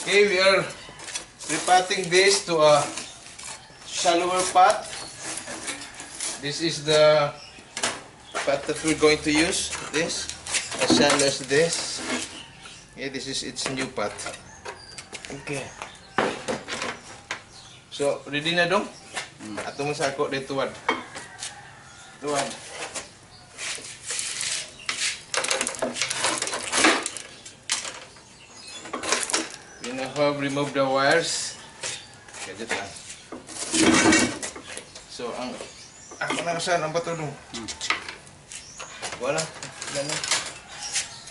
Okay, we are repotting this to a shallower pot. This is the pot that we're going to use. This, as shallow as this. Okay, this is its new pot. Okay. So, ready na dong? Ato mo sako dito tuwad. Tuwad. We now have removed the wires. Gadget lang. So, ang ako na saan ang bato dong? Wala. Wala.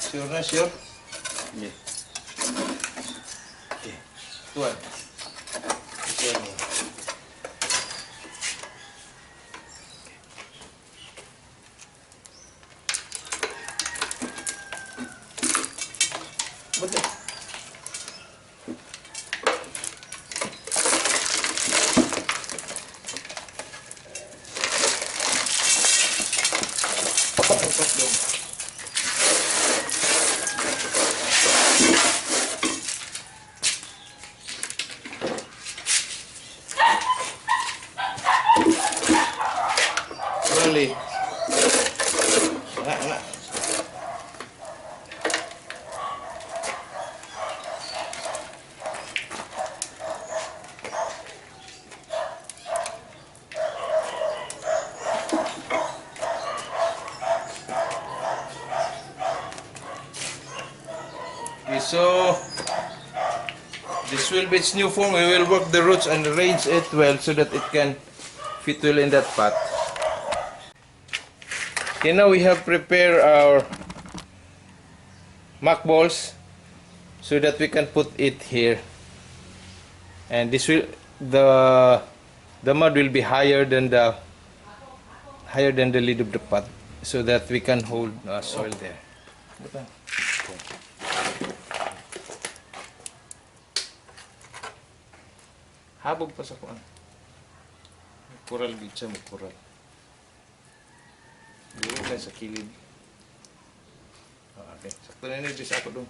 Sure na, sure? Yeah. Okay. Tuwad. Tuwad mo. Ba't Really? Nak. Okay, so this will be its new form. We will work the roots and arrange it well so that it can fit well in that pot. Okay, now we have prepared our mock balls so that we can put it here, and this will the mud will be higher than the lid of the pot so that we can hold soil there. Habog pa sa kuan. Coral beach mo coral. Dito na sa kilid. Okay, sakto na yun. Bisa ako doon.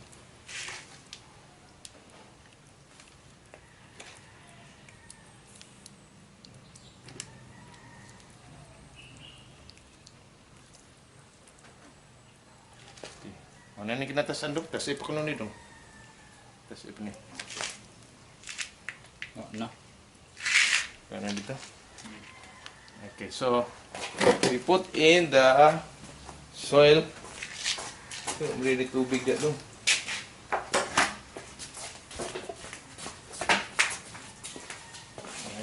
Okay. Ano na kinatasan doon? Kasi pa ko nun dito. Kasi pa ni. Oh, no. Kaya na dito. Okay, so we put in the soil. Really too big that though.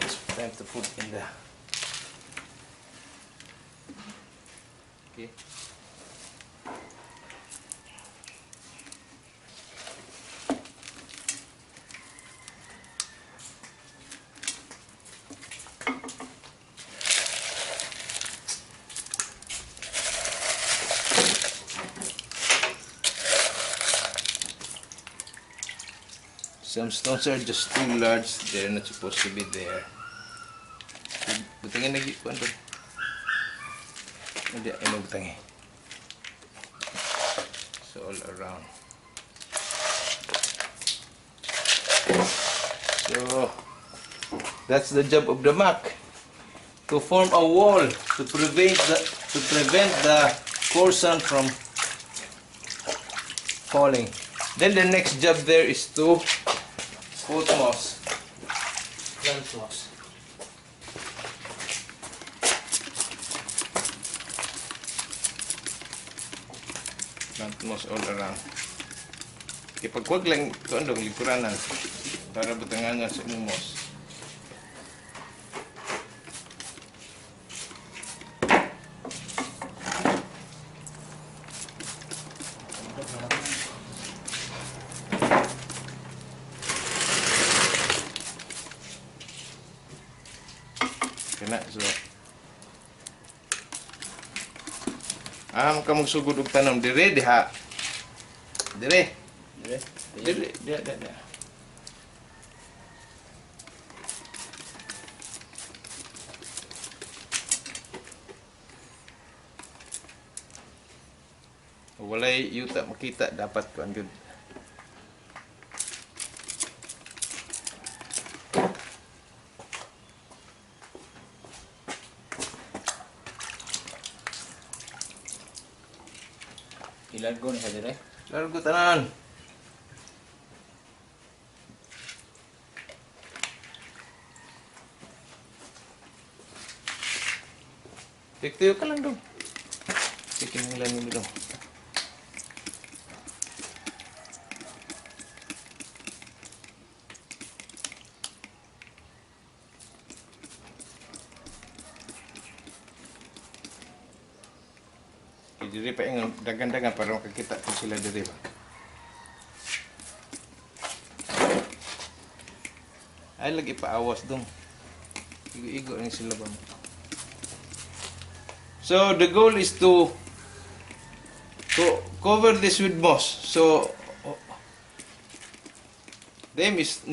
It's time to put in the. Okay. Some stones are just too large. They're not supposed to be there. Butangin lagi ko doon. Hindi, ano butangin. So all around. So that's the job of the muck. To form a wall to prevent the coarse sand from falling. Then the next job there is to put moss. Plant moss. Plant moss all around. Ipagwag lang ito andong likuranan para butangan nga sa imong moss. Kena so. Ka magsugod og tanom dire diha. Dire. Dire. Walay yuta makita dapat kuan gud. Ilargo ni sa dire. Largo tanan. Tiktiyo ka lang dong. Tikin nila nyo dong. Diri pa yung dagan-dagan para makakita ko sila diri ba. Ay lagi paawas dong. Igo-igo rin sila ba mo. So the goal is to cover this with moss. So the aim is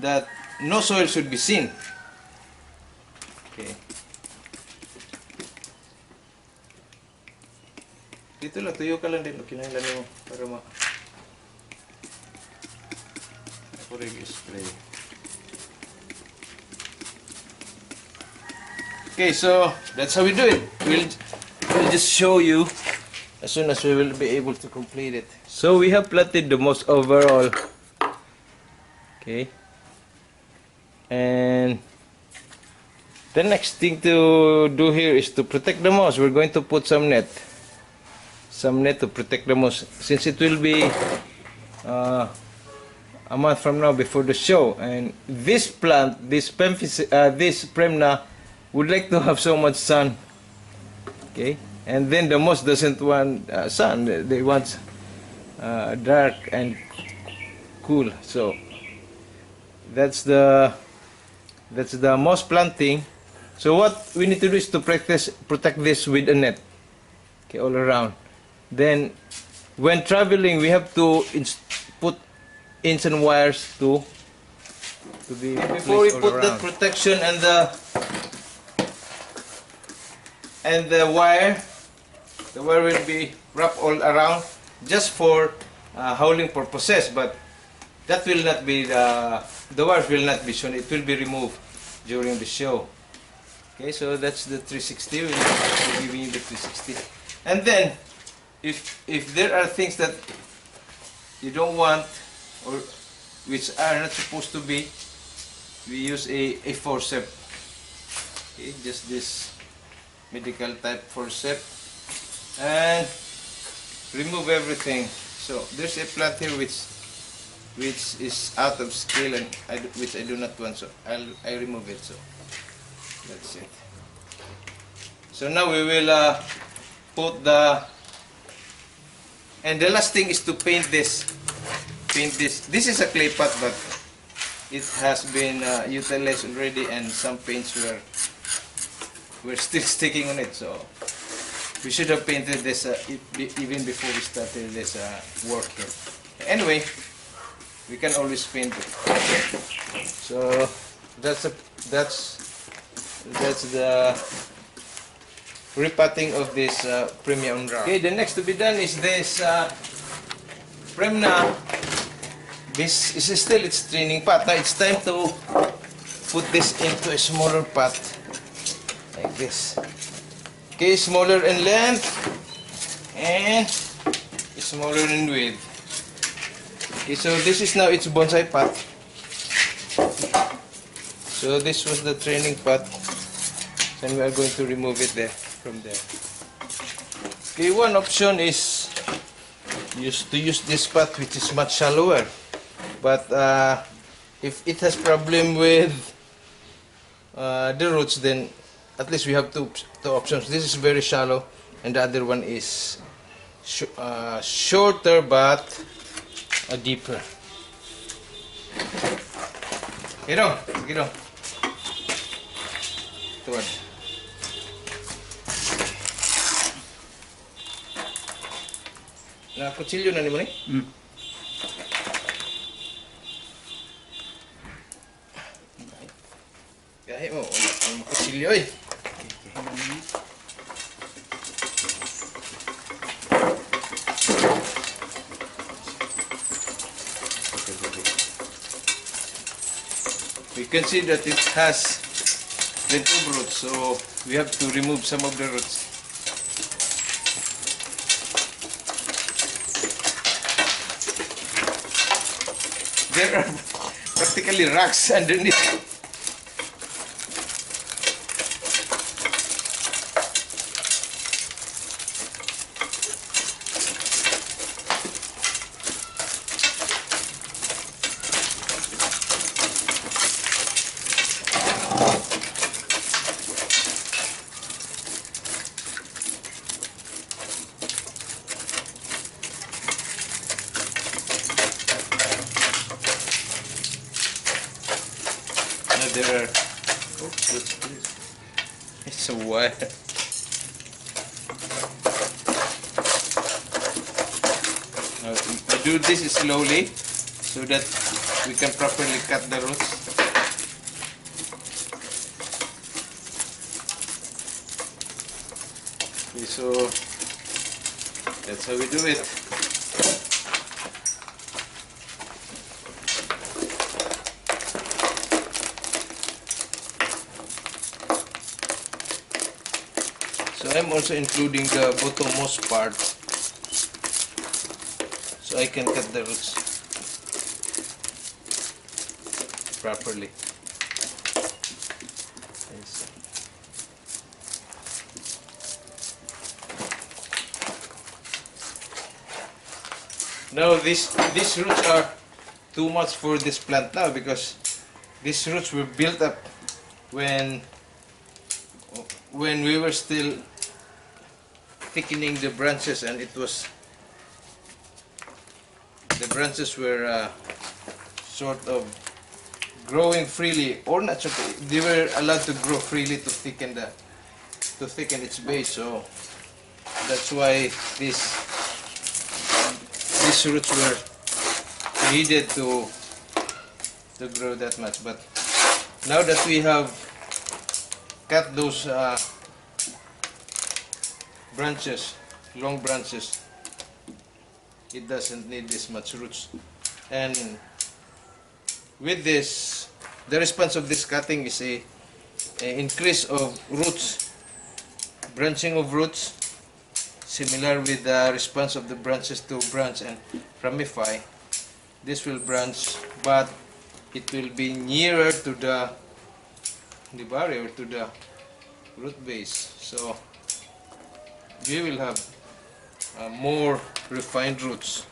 that no soil should be seen. Okay. Dito lang, tuyo ka lang din. Kinahanglan mo para ako rin spray. Okay, so that's how we do it. We'll just show you as soon as we will be able to complete it. So we have planted the moss overall. Okay. And the next thing to do here is to protect the moss. We're going to put some net to protect the moss, since it will be a month from now before the show. And this plant, this Premna, would like to have so much sun. Okay, and then the moss doesn't want sun; they want dark and cool. So that's the moss planting. So what we need to do is to protect this with a net, okay, all around. Then when traveling, we have to put ends and wires to be before we put the protection and the wire will be wrapped all around just for howling purposes, but that will not be the wires will not be shown. It will be removed during the show. Okay, so that's the 360. We'll be giving you the 360, and then if there are things that you don't want or which are not supposed to be, we use a forceps. Okay, just this medical type forceps, and remove everything. So there's a plant here which is out of scale and which I do not want, so I remove it. So that's it. So now we will put and the last thing is to paint this. This is a clay pot, but it has been utilized already, and some paints were still sticking on it. So we should have painted this even before we started this work here. Anyway, we can always paint it. So that's the repotting of this premium rock. Okay, the next to be done is this Premna. This is still its training pot. Now it's time to put this into a smaller pot like this. Okay, smaller in length and smaller in width. Okay, so this is now its bonsai pot. So this was the training pot, and we are going to remove it from there. Okay, one option is to use this pot, which is much shallower, but if it has problem with the roots, then at least we have two options. This is very shallow, and the other one is shorter but deeper. Get on. Tuwad. Na kutsilyo na ni mo ni? Gahe mo, wala kutsilyo eh. We can see that it has plenty of roots, so we have to remove some of the roots. There are practically rocks underneath. There are, oh, what's this? It's a wire. I do this slowly so that we can properly cut the roots. Okay, so that's how we do it. So I'm also including the bottommost part so I can cut the roots properly. Yes. Now these roots are too much for this plant now because these roots were built up when we were still thickening the branches, and the branches were sort of growing freely, or not. They were allowed to grow freely to thicken its base. So that's why these roots were needed to grow that much. But now that we have cut those branches, long branches, it doesn't need this much roots. And with this, the response of this cutting is a increase of roots, branching of roots, similar with the response of the branches to branch and ramify. This will branch, but it will be nearer to the barrier, to the root base. So we will have more refined roots.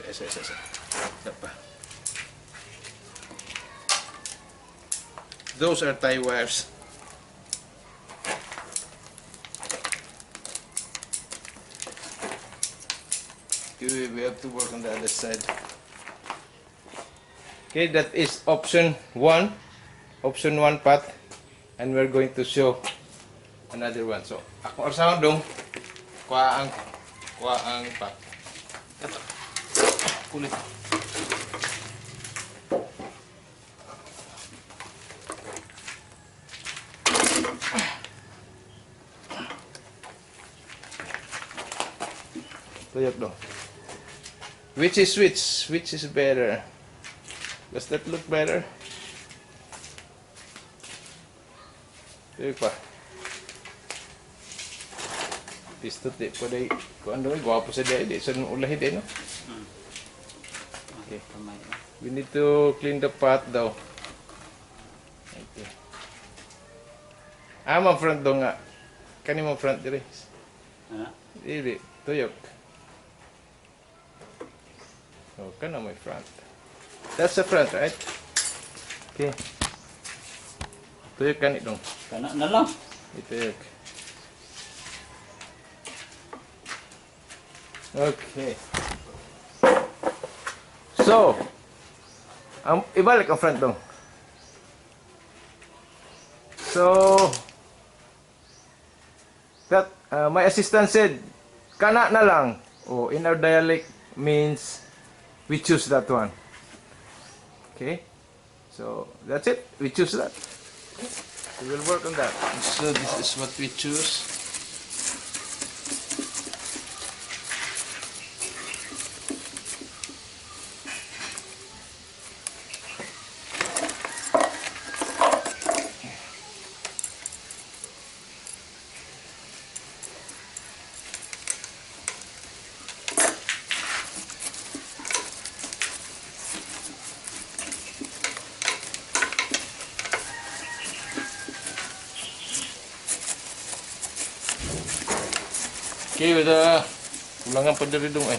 Yes. Those are tie wires. We have to work on the other side. Okay, that is option 1 path, and we're going to show another one. So, ako sa dong kuha ang path. Ito. Kulit. Tuyok dong. Which is which? Which is better? Does that look better? Tuyok pa. Pistot di po day. Kung ano, gwapo sa day. Di sa ulahin din, no? Okay. We need to clean the pot daw. Okay. Ang front daw nga. Kani mo front dire. Dili. Tuyok. Oh, kana mo front. That's the front, right? Okay. Tuyok kan dong. Kana na lang. Ituyok. Okay. So, ibalik ang front dong. So, that my assistant said, kana na lang. Oh, in our dialect means we choose that one. Okay, so that's it. We choose that. We will work on that. So this is what we choose. Okay, udah ulangan pa diri dong eh.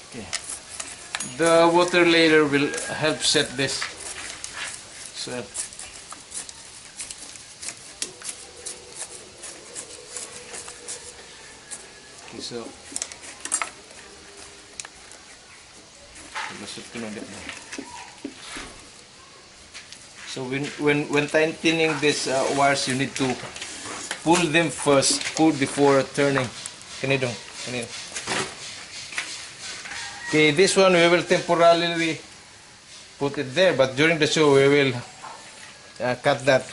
Okay. The water layer will help set this. So okay, so when tightening these wires, you need to pull them first, pull before turning. Kanidong, kanidong. Okay, this one we will temporarily put it there, but during the show we will cut that.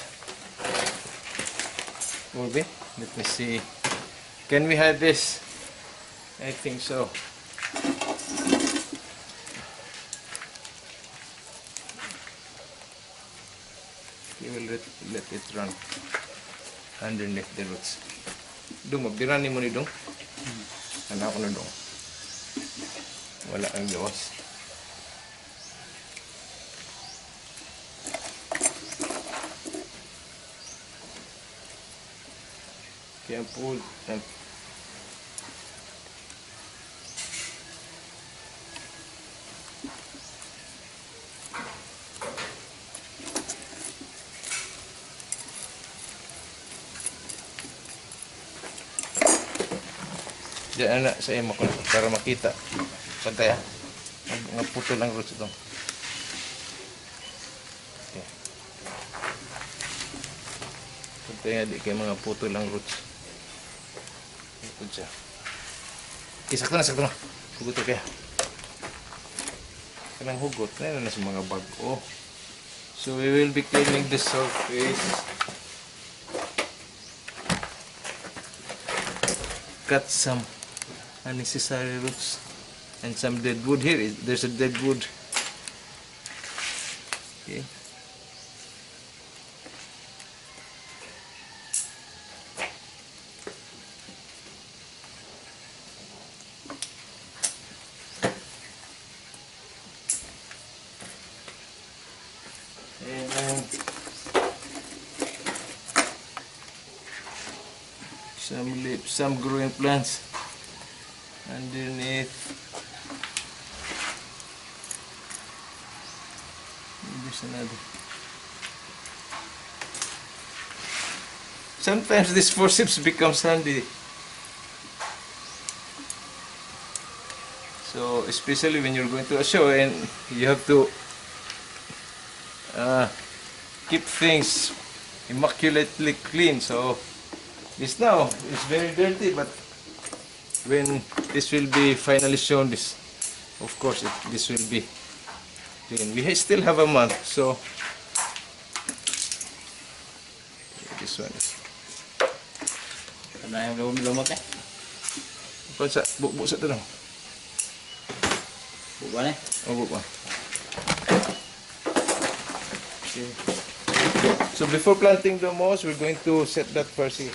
Will be? Let me see. Can we have this? I think so. We will let it run underneath the roots. Dong, mabirani mo ni dong. Anak ko na dong. Wala ang gawas. Kaya po, diyan na sa imo ko para makita. Pantay ha. Mga puto lang roots ito. Okay. Pantay nga di kayo mga puto lang roots. Ito siya. Okay, sakto na, sakto na. Hugot ko kaya. Kanang hugot na sa mga bago. So we will be cleaning the surface. Cut some unnecessary roots and some dead wood here. There's a dead wood. Okay. And some leaves, some growing plants underneath. There's another. Sometimes this forceps becomes handy. So especially when you're going to a show and you have to keep things immaculately clean. So this now is very dirty, but when this will be finally shown, this of course this will be clean. We still have a month, so this one is Ano yung lumot eh? Bonsai, buk sa ito lang. Buwan eh? Oh, buk. Okay. So before planting the moss, we're going to set that first here.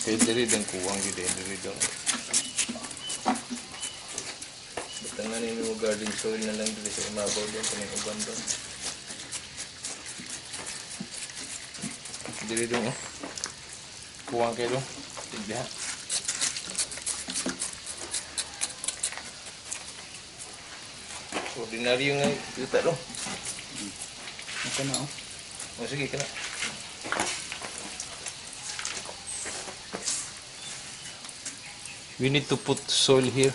Okay, diri dang kuwang gid diri dang. Tanganin mo garden soil na lang dito sa imabaw doon sa may uban doon. Diri doon oh. Kuwang kayo doon. Tigda. Ordinaryo nga dito doon. Ito na oh. O sige ka na. We need to put soil here.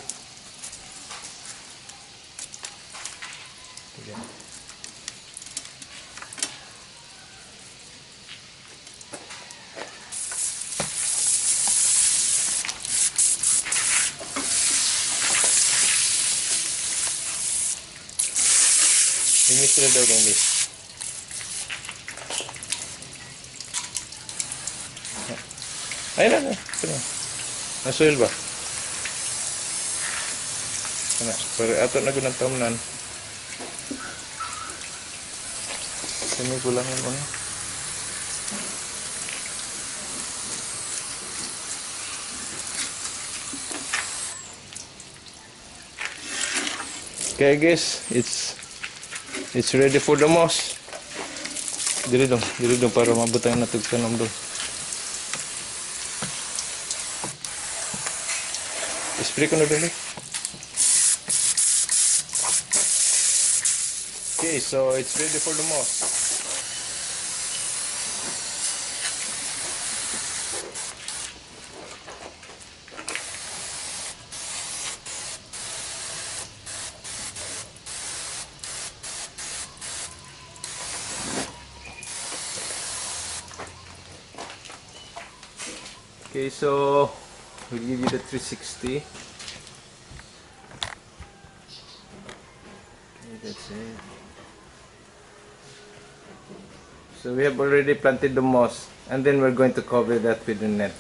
Sinistra daw ng list. Ayun na. Ito na. Nasoil ba? Ano? Pero ato na gunang tamunan. Sini kulangin mo na. Okay, guys, it's ready for the moss. Dili dong para mabutang natug tanom dong. Spray ko na dali. Okay, so it's ready for the moss. Okay, so we'll give you the 360. Okay, that's it. So we have already planted the moss, and then we're going to cover that with the net.